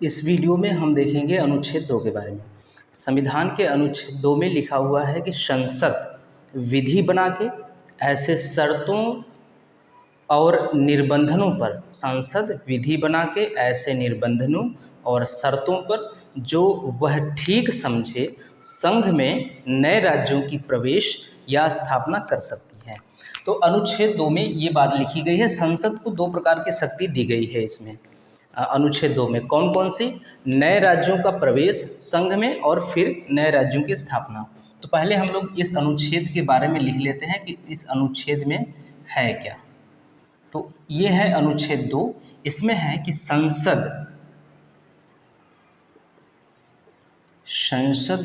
इस वीडियो में हम देखेंगे अनुच्छेद 2 के बारे में। संविधान के अनुच्छेद 2 में लिखा हुआ है कि संसद विधि बना के ऐसे शर्तों और निर्बंधनों पर संसद विधि बना के ऐसे निर्बंधनों और शर्तों पर जो वह ठीक समझे संघ में नए राज्यों की प्रवेश या स्थापना कर सकती है। तो अनुच्छेद 2 में ये बात लिखी गई है। संसद को दो प्रकार की शक्ति दी गई है इसमें। अनुच्छेद 2 में कौन कौन सी? नए राज्यों का प्रवेश संघ में और फिर नए राज्यों की स्थापना। तो पहले हम लोग इस अनुच्छेद के बारे में लिख लेते हैं कि इस अनुच्छेद में है क्या। तो ये है अनुच्छेद 2। इसमें है कि संसद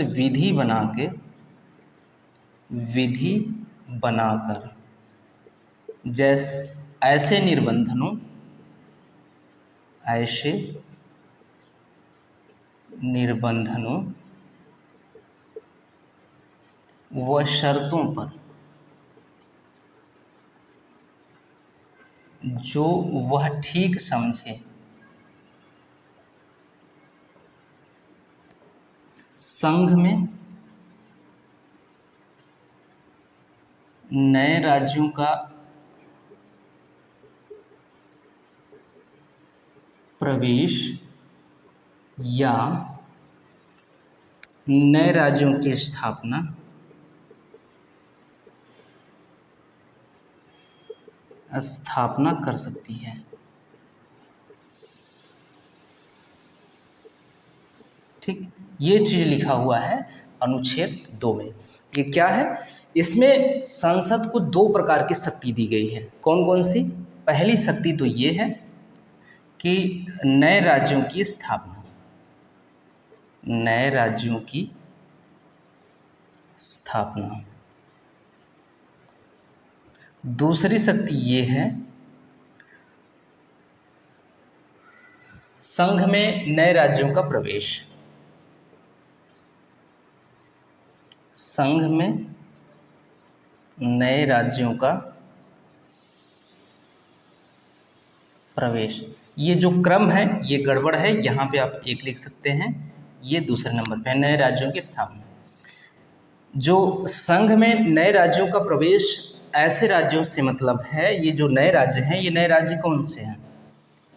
विधि बनाकर ऐसे निर्बंधनों व शर्तों पर जो वह ठीक समझे संघ में नए राज्यों का प्रवेश या नए राज्यों की स्थापना कर सकती है। ठीक, ये चीज लिखा हुआ है अनुच्छेद 2 में। ये क्या है? इसमें संसद को दो प्रकार की शक्ति दी गई है। कौन कौन सी? पहली शक्ति तो ये है कि नए राज्यों की स्थापना। दूसरी शक्ति ये है संघ में नए राज्यों का प्रवेश। संघ में नए राज्यों का प्रवेश। ये जो क्रम है ये गड़बड़ है, यहाँ पे आप एक लिख सकते हैं, ये दूसरे नंबर पे है नए राज्यों की स्थापना। जो संघ में नए राज्यों का प्रवेश, ऐसे राज्यों से मतलब है, ये जो नए राज्य हैं, ये नए राज्य कौन से हैं?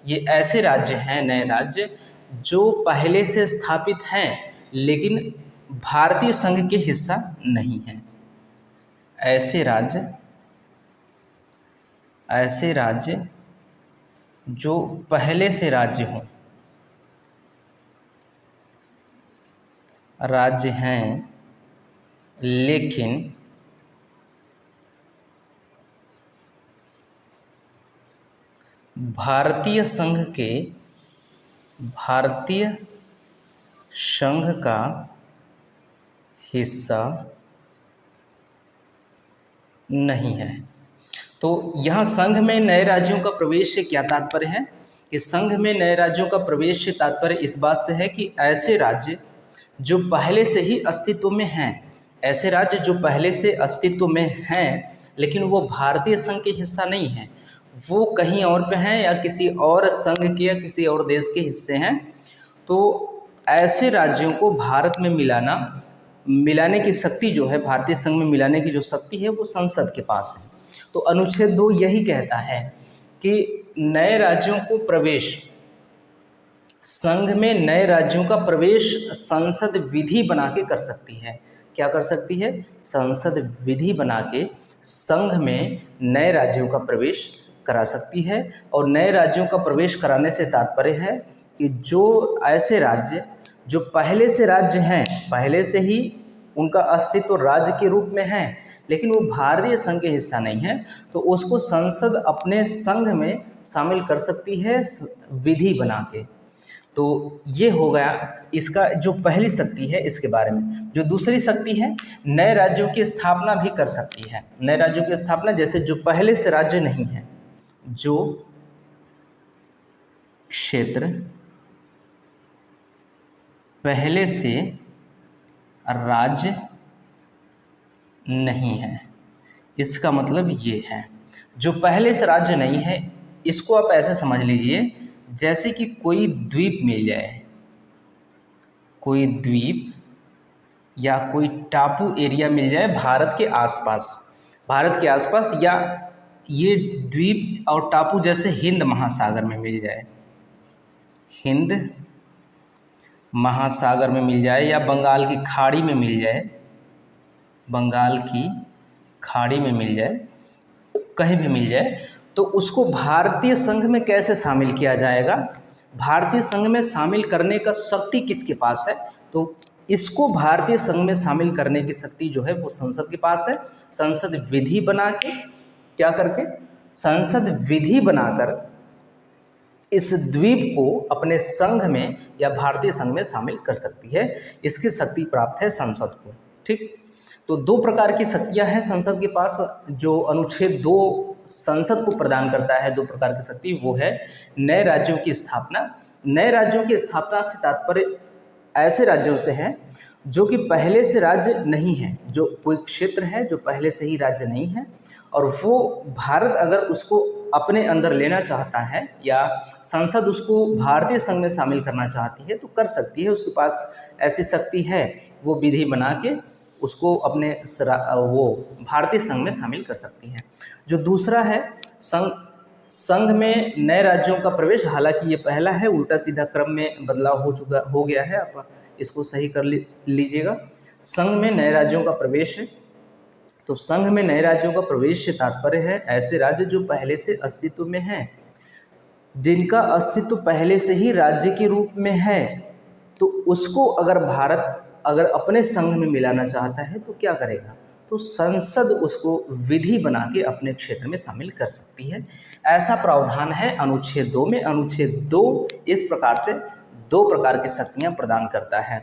ये ऐसे राज्य हैं, नए राज्य जो पहले से स्थापित हैं लेकिन भारतीय संघ के हिस्सा नहीं हैं। ऐसे राज्य जो पहले से राज्य हैं लेकिन भारतीय संघ का हिस्सा नहीं है। तो यहाँ संघ में नए राज्यों का प्रवेश से क्या तात्पर्य है? कि संघ में नए राज्यों का प्रवेश से तात्पर्य इस बात से है कि ऐसे राज्य जो पहले से ही अस्तित्व में हैं, ऐसे राज्य जो पहले से अस्तित्व में हैं लेकिन वो भारतीय संघ के हिस्सा नहीं हैं, वो कहीं और पे हैं या किसी और संघ के या किसी और देश के हिस्से हैं, तो ऐसे राज्यों को भारत में मिलाने की शक्ति जो है, भारतीय संघ में मिलाने की जो शक्ति है वो संसद के पास है। तो अनुच्छेद 2 यही कहता है कि नए राज्यों को प्रवेश, संघ में नए राज्यों का प्रवेश संसद विधि बना के कर सकती है। क्या कर सकती है? संसद विधि बना के संघ में नए राज्यों का प्रवेश करा सकती है। और नए राज्यों का प्रवेश कराने से तात्पर्य है कि जो ऐसे राज्य जो पहले से राज्य हैं, पहले से ही उनका अस्तित्व राज्य के रूप में है लेकिन वो भारतीय संघ के हिस्सा नहीं है, तो उसको संसद अपने संघ में शामिल कर सकती है विधि बना के। तो ये हो गया इसका जो पहली शक्ति है इसके बारे में। जो दूसरी शक्ति है, नए राज्यों की स्थापना भी कर सकती है। नए राज्यों की स्थापना जैसे जो पहले से राज्य नहीं है, जो क्षेत्र पहले से राज्य नहीं है, इसका मतलब ये है जो पहले से राज्य नहीं है, इसको आप ऐसे समझ लीजिए जैसे कि कोई द्वीप मिल जाए, कोई द्वीप या कोई टापू एरिया मिल जाए भारत के आसपास, या ये द्वीप और टापू जैसे हिंद महासागर में मिल जाए, हिंद महासागर में मिल जाए, या बंगाल की खाड़ी में मिल जाए, बंगाल की खाड़ी में मिल जाए, कहीं भी मिल जाए, तो उसको भारतीय संघ में कैसे शामिल किया जाएगा? भारतीय संघ में शामिल करने का शक्ति किसके पास है? तो इसको भारतीय संघ में शामिल करने की शक्ति जो है वो संसद के पास है। संसद विधि बना के, क्या करके, संसद विधि बनाकर इस द्वीप को अपने संघ में या भारतीय संघ में शामिल कर सकती है। इसकी शक्ति प्राप्त है संसद को। ठीक, तो दो प्रकार की शक्तियां हैं संसद के पास, जो अनुच्छेद 2 संसद को प्रदान करता है। दो प्रकार की शक्ति, वो है नए राज्यों की स्थापना। नए राज्यों की स्थापना से तात्पर्य ऐसे राज्यों से है जो कि पहले से राज्य नहीं है, जो कोई क्षेत्र है जो पहले से ही राज्य नहीं है, और वो भारत अगर उसको अपने अंदर लेना चाहता है या संसद उसको भारतीय संघ में शामिल करना चाहती है तो कर सकती है। उसके पास ऐसी शक्ति है, वो विधि बना के उसको अपने वो भारतीय संघ में शामिल कर सकती है। जो दूसरा है संघ में नए राज्यों का प्रवेश, हालांकि ये पहला है, उल्टा सीधा क्रम में बदलाव हो गया है, आप इसको सही कर लीजिएगा। संघ में नए राज्यों का प्रवेश है, तो संघ में नए राज्यों का प्रवेश से तात्पर्य है ऐसे राज्य जो पहले से अस्तित्व में हैं, जिनका अस्तित्व पहले से ही राज्य के रूप में है, तो उसको अगर भारत अगर अपने संघ में मिलाना चाहता है तो क्या करेगा? तो संसद उसको विधि बना के अपने क्षेत्र में शामिल कर सकती है। ऐसा प्रावधान है अनुच्छेद 2 में। अनुच्छेद 2 इस प्रकार से दो प्रकार की शक्तियां प्रदान करता है।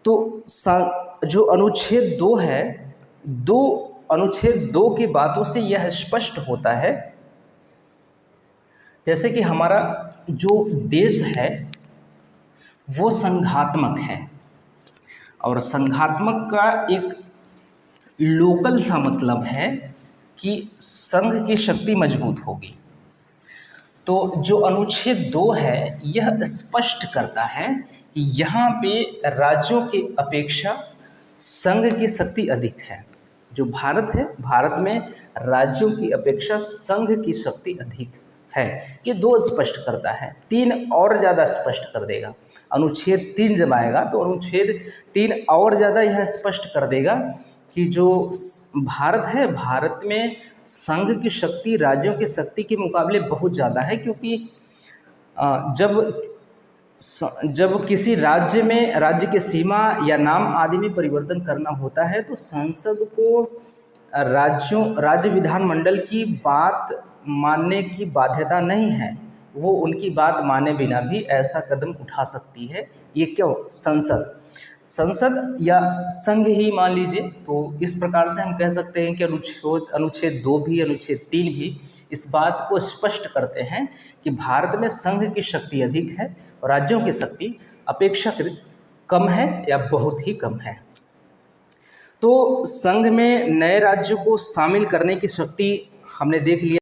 तो जो अनुच्छेद 2 है, अनुच्छेद 2 की बातों से यह स्पष्ट होता है, जैसे कि हमारा जो देश है वो संघात्मक है, और संघात्मक का एक लोकल सा मतलब है कि संघ की शक्ति मजबूत होगी। तो जो अनुच्छेद 2 है यह स्पष्ट करता है कि यहाँ पे राज्यों की अपेक्षा संघ की शक्ति अधिक है। जो भारत है, भारत में राज्यों की अपेक्षा संघ की शक्ति अधिक है। ये 2 स्पष्ट करता है। 3 और ज़्यादा स्पष्ट कर देगा। अनुच्छेद 3 जब आएगा तो अनुच्छेद 3 और ज़्यादा यह स्पष्ट कर देगा कि जो भारत है, भारत में संघ की शक्ति राज्यों की शक्ति के मुकाबले बहुत ज़्यादा है, क्योंकि जब किसी राज्य में राज्य की सीमा या नाम आदि में परिवर्तन करना होता है तो संसद को राज्य विधानमंडल की बात मानने की बाध्यता नहीं है। वो उनकी बात माने बिना भी ऐसा कदम उठा सकती है। ये क्यों? संसद या संघ ही मान लीजिए। तो इस प्रकार से हम कह सकते हैं कि अनुच्छेद 2 भी, अनुच्छेद 3 भी इस बात को स्पष्ट करते हैं कि भारत में संघ की शक्ति अधिक है और राज्यों की शक्ति अपेक्षाकृत कम है या बहुत ही कम है। तो संघ में नए राज्यों को शामिल करने की शक्ति हमने देख लिया।